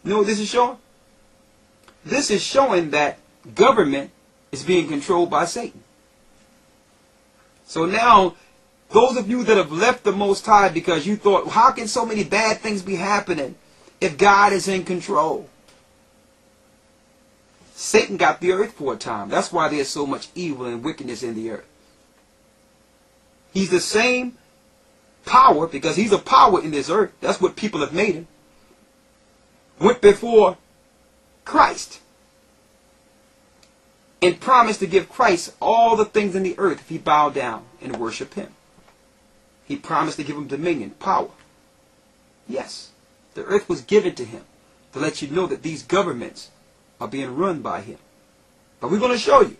You know what this is showing? This is showing that government is being controlled by Satan. So now, those of you that have left the Most High because you thought, how can so many bad things be happening if God is in control? Satan got the earth for a time. That's why there's so much evil and wickedness in the earth. He's the same power, because he's a power in this earth. That's what people have made him. Went before Christ and promised to give Christ all the things in the earth if he bowed down and worship him. He promised to give him dominion, power. Yes, the earth was given to him to let you know that these governments are being run by him. But we're going to show you.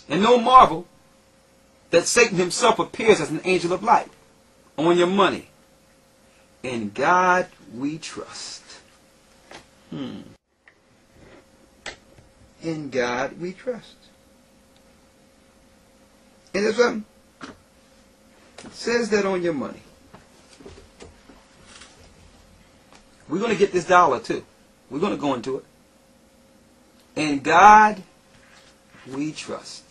And no marvel that Satan himself appears as an angel of light on your money. In God we trust. In God we trust. And there's something. It says that on your money. We're going to get this dollar too. We're going to go into it. In God we trust.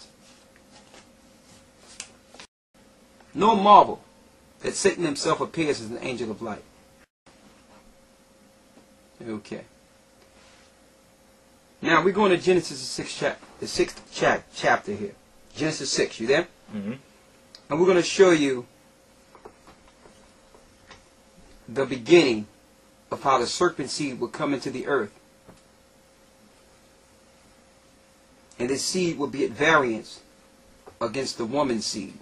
No marvel that Satan himself appears as an angel of light. Okay. Now we're going to Genesis the sixth chapter here. Genesis 6, you there? Mm-hmm. And we're going to show you the beginning of how the serpent seed will come into the earth. And this seed will be at variance against the woman's seed.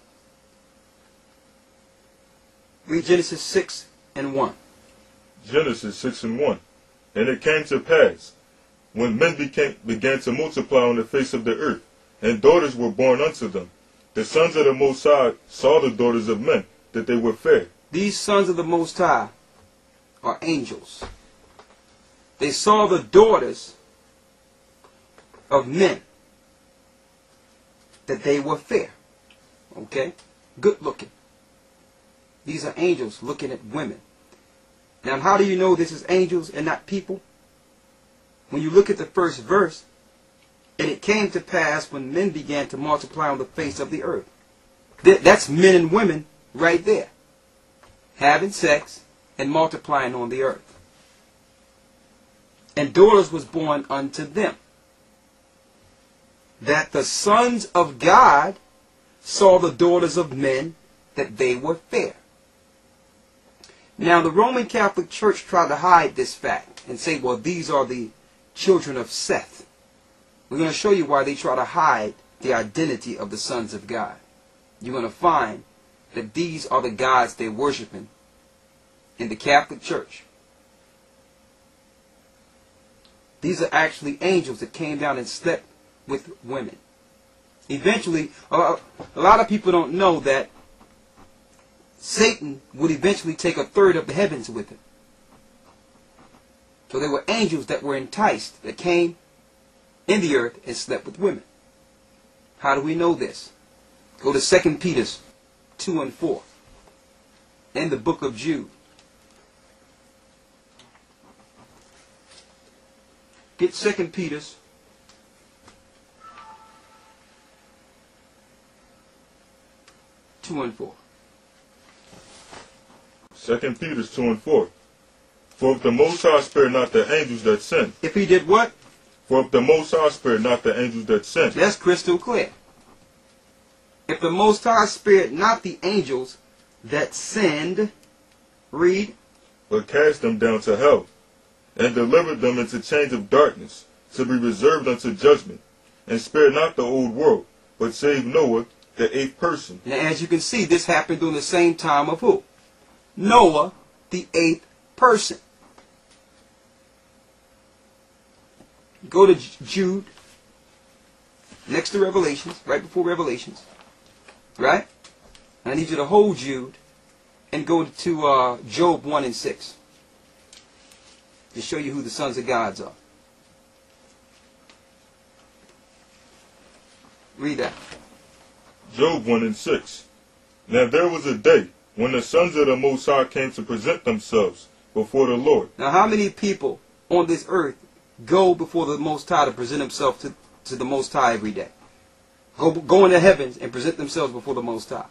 Read Genesis 6 and 1. Genesis 6 and 1. And it came to pass, when men began to multiply on the face of the earth, and daughters were born unto them, the sons of the Most High saw the daughters of men, that they were fair. These sons of the Most High are angels. They saw the daughters of men, that they were fair. Okay? Good looking. These are angels looking at women. Now, how do you know this is angels and not people? When you look at the first verse, and it came to pass when men began to multiply on the face of the earth. That's men and women right there. Having sex and multiplying on the earth. And daughters was born unto them. That the sons of God saw the daughters of men, that they were fair. Now the Roman Catholic Church tried to hide this fact and say, well, these are the children of Seth. We're going to show you why they try to hide the identity of the sons of God. You're going to find that these are the gods they're worshiping in the Catholic Church. These are actually angels that came down and slept with women. Eventually, a lot of people don't know that Satan would eventually take a third of the heavens with him. So there were angels that were enticed, that came in the earth and slept with women. How do we know this? Go to 2 Peter 2 and 4. In the book of Jude. Get 2 Peter 2 and 4. 2 Peter 2 and 4. For if the Most High spared not the angels that sinned. If he did what? For if the Most High spared not the angels that sinned. That's crystal clear. If the Most High spared not the angels that sinned, read. But cast them down to hell, and delivered them into chains of darkness, to be reserved unto judgment, and spared not the old world, but saved Noah, the 8th person. Now as you can see, this happened during the same time of who? Noah, the 8th person. Go to Jude, next to Revelations, right before Revelations, right? I need you to hold Jude and go to Job 1 and 6 to show you who the sons of God are. Read that. Job 1 and 6. Now there was a day when the sons of the Most High came to present themselves before the Lord. Now, how many people on this earth go before the Most High to present themselves to the Most High every day? Go in the heavens and present themselves before the Most High.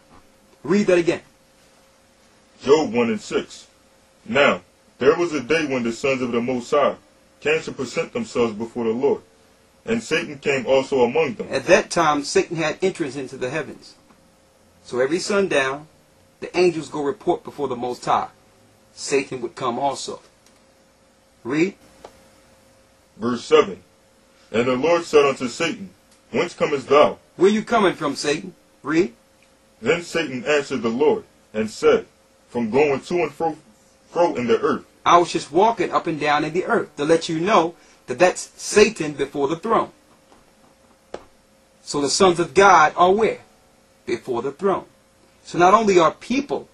Read that again. Job 1 and 6. Now, there was a day when the sons of the Most High came to present themselves before the Lord, and Satan came also among them. At that time, Satan had entrance into the heavens. So every sundown, the angels go report before the Most High. Satan would come also. Read. Verse 7. And the Lord said unto Satan, Whence comest thou? Where you coming from, Satan? Read. Then Satan answered the Lord, and said, From going to and fro in the earth. I was just walking up and down in the earth to let you know that that's Satan before the throne. So the sons of God are where? Before the throne. So not only are people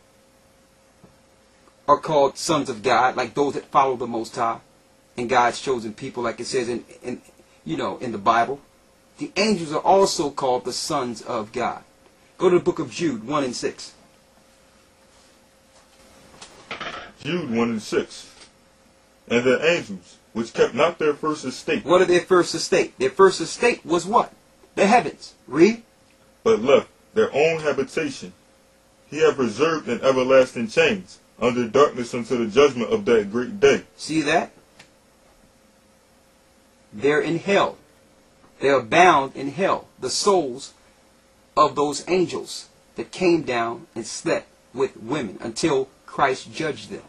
are called sons of God, like those that follow the Most High, and God's chosen people, like it says in the Bible, the angels are also called the sons of God. Go to the book of Jude 1 and 6. Jude 1 and 6. And the angels, which kept not their first estate. What are their first estate? Their first estate was what? The heavens. Read. But left their own habitation. He hath reserved in everlasting chains, under darkness unto the judgment of that great day. See that? They're in hell. They are bound in hell. The souls of those angels that came down and slept with women until Christ judged them.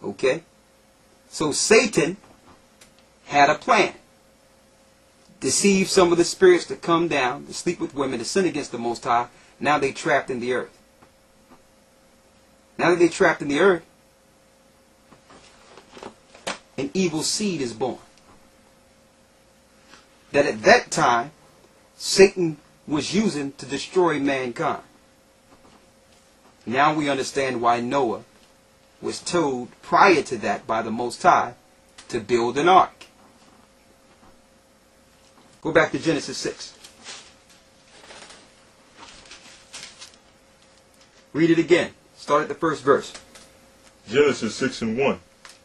Okay? So Satan had a plan. Deceive some of the spirits to come down, to sleep with women, to sin against the Most High. Now they trapped in the earth. Now that they're trapped in the earth, an evil seed is born. That at that time, Satan was using to destroy mankind. Now we understand why Noah was told prior to that by the Most High to build an ark. Go back to Genesis 6. Read it again. Start at the first verse. Genesis 6 and 1.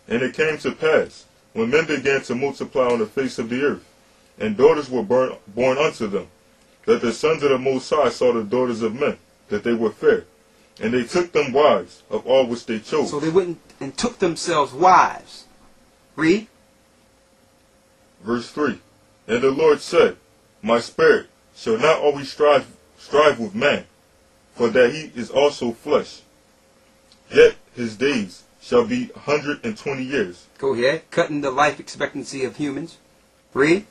And it came to pass, when men began to multiply on the face of the earth, and daughters were born unto them, that the sons of the Most High saw the daughters of men, that they were fair, and they took them wives of all which they chose. So they went and took themselves wives. Read. Verse 3. And the Lord said, My spirit shall not always strive with man, for that he is also flesh. Yet his days shall be 120 years. Go ahead. Cutting the life expectancy of humans. Read.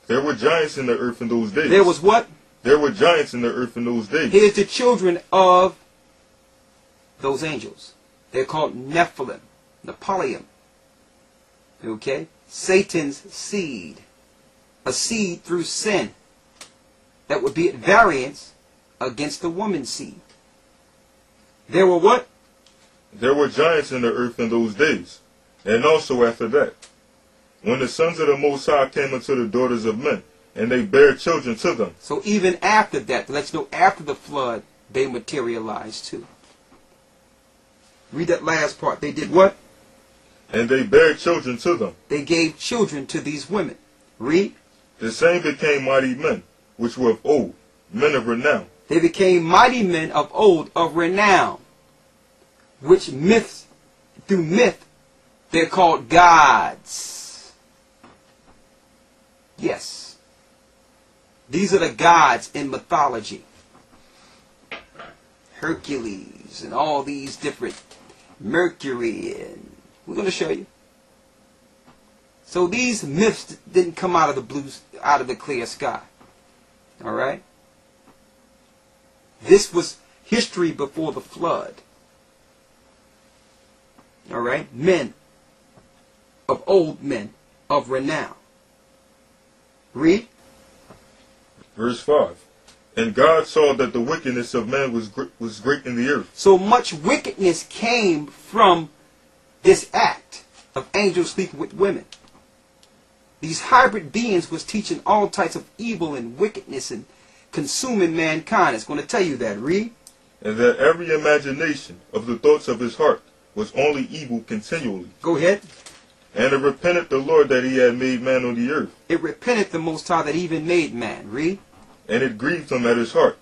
There were giants in the earth in those days. There was what? There were giants in the earth in those days. Here's the children of those angels. They're called Nephilim, Nephilim. Okay? Satan's seed. A seed through sin that would be at variance against the woman's seed. There were what? There were giants in the earth in those days, and also after that, when the sons of the Most High came unto the daughters of men, and they bare children to them. So even after that, let's know after the flood, they materialized too. Read that last part. They did what? And they bare children to them. They gave children to these women. Read. The same became mighty men, which were of old, men of renown. They became mighty men of old, of renown, which through myth, they're called gods. Yes. These are the gods in mythology. Hercules and all these different, Mercury, and we're going to show you. So these myths didn't come out of the blue, out of the clear sky. All right? This was history before the flood. All right? Men of old men of renown. Read. Verse 5. And God saw that the wickedness of man was great in the earth. So much wickedness came from this act of angels sleeping with women. These hybrid beings was teaching all types of evil and wickedness and consuming mankind. It's going to tell you that. Read. And that every imagination of the thoughts of his heart was only evil continually. Go ahead. And it repented the Lord that he had made man on the earth. It repented the Most High that even made man. Read. And it grieved him at his heart.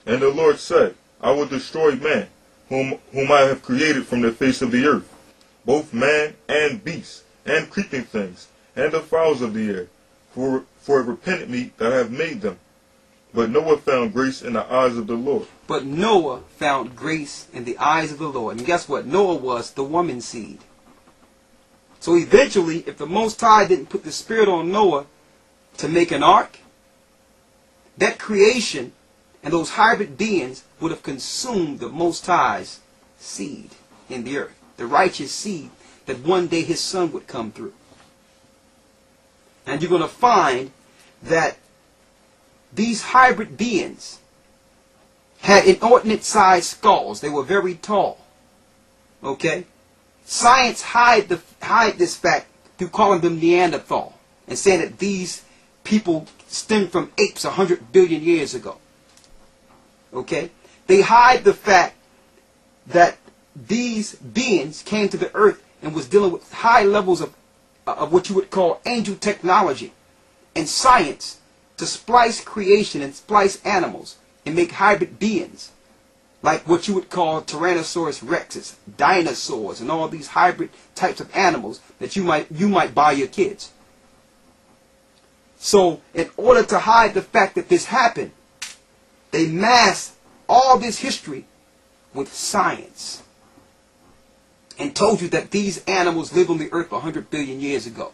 And the Lord said, I will destroy man, whom I have created from the face of the earth, both man and beast, and creeping things, and the fowls of the air, for it repented me that I have made them. But Noah found grace in the eyes of the Lord. But Noah found grace in the eyes of the Lord. And guess what? Noah was the woman's seed. So eventually, if the Most High didn't put the Spirit on Noah to make an ark, that creation and those hybrid beings would have consumed the Most High's seed in the earth. The righteous seed that one day his son would come through. And you're going to find that these hybrid beings had inordinate sized skulls. They were very tall. Okay? Science hide this fact through calling them Neanderthal and saying that these people stem from apes 100 billion years ago. Okay? They hide the fact that these beings came to the earth and was dealing with high levels of what you would call angel technology and science to splice creation and splice animals and make hybrid beings like what you would call Tyrannosaurus rexes, dinosaurs, and all these hybrid types of animals that you might buy your kids. So in order to hide the fact that this happened, they masked all this history with science and told you that these animals lived on the earth 100 billion years ago.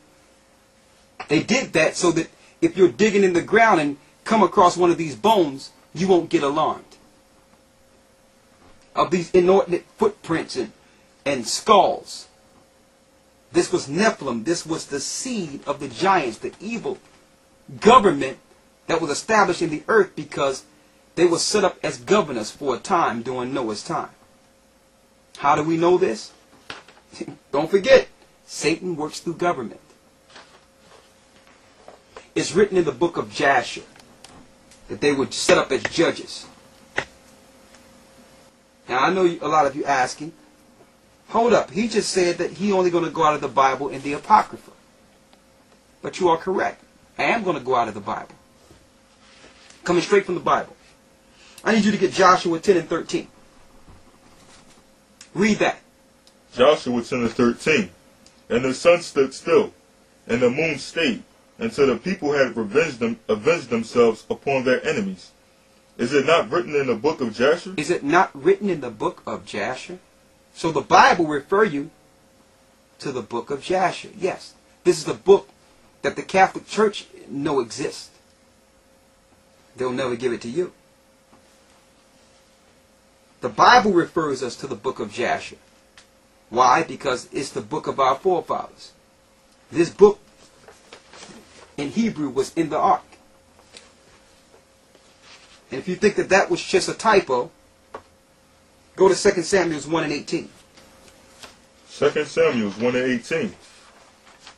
They did that so that if you're digging in the ground and come across one of these bones, you won't get alarmed. Of these inordinate footprints and skulls. This was Nephilim. This was the seed of the giants, the evil government that was established in the earth because they were set up as governors for a time during Noah's time. How do we know this? Don't forget, Satan works through government. It's written in the book of Jasher that they were set up as judges. Now, I know a lot of you asking, hold up, he just said that he only going to go out of the Bible in the Apocrypha. But you are correct. I am going to go out of the Bible. Coming straight from the Bible. I need you to get Joshua 10 and 13. Read that. Joshua 10 and 13. And the sun stood still, and the moon stayed, until the people had avenged themselves upon their enemies. Is it not written in the book of Jasher? Is it not written in the book of Jasher? So the Bible refer you to the book of Jasher. Yes, this is the book that the Catholic Church know exists. They'll never give it to you. The Bible refers us to the book of Jasher. Why? Because it's the book of our forefathers. This book in Hebrew was in the ark. And if you think that that was just a typo, go to 2 Samuel 1 and 18. 2 Samuel 1 and 18.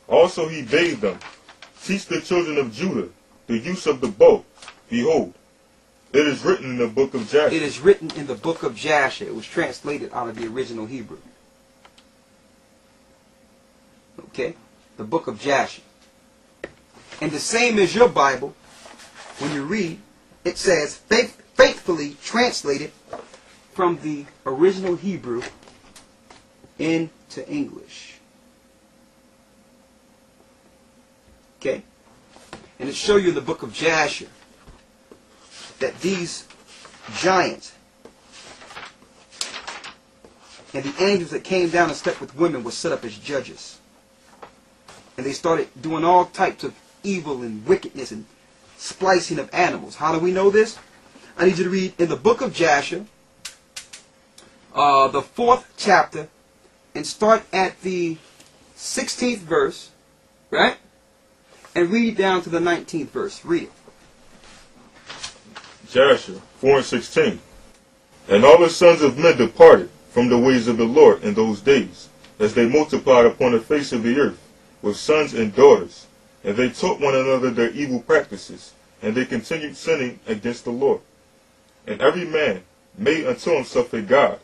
Also he bade them, teach the children of Judah the use of the bow. Behold, it is written in the book of Jasher. It is written in the book of Jasher. It was translated out of the original Hebrew. Okay? The book of Jasher. And the same as your Bible, when you read, it says, faithfully translated from the original Hebrew into English. Okay? And it shows you in the book of Jasher that these giants and the angels that came down and slept with women were set up as judges. And they started doing all types of evil and wickedness and splicing of animals. How do we know this? I need you to read in the book of Jasher, the 4th chapter, and start at the 16th verse, right? And read down to the 19th verse. Read it. Jasher 4 and 16. And all the sons of men departed from the ways of the Lord in those days, as they multiplied upon the face of the earth, with sons and daughters. And they taught one another their evil practices, and they continued sinning against the Lord. And every man made unto himself a god,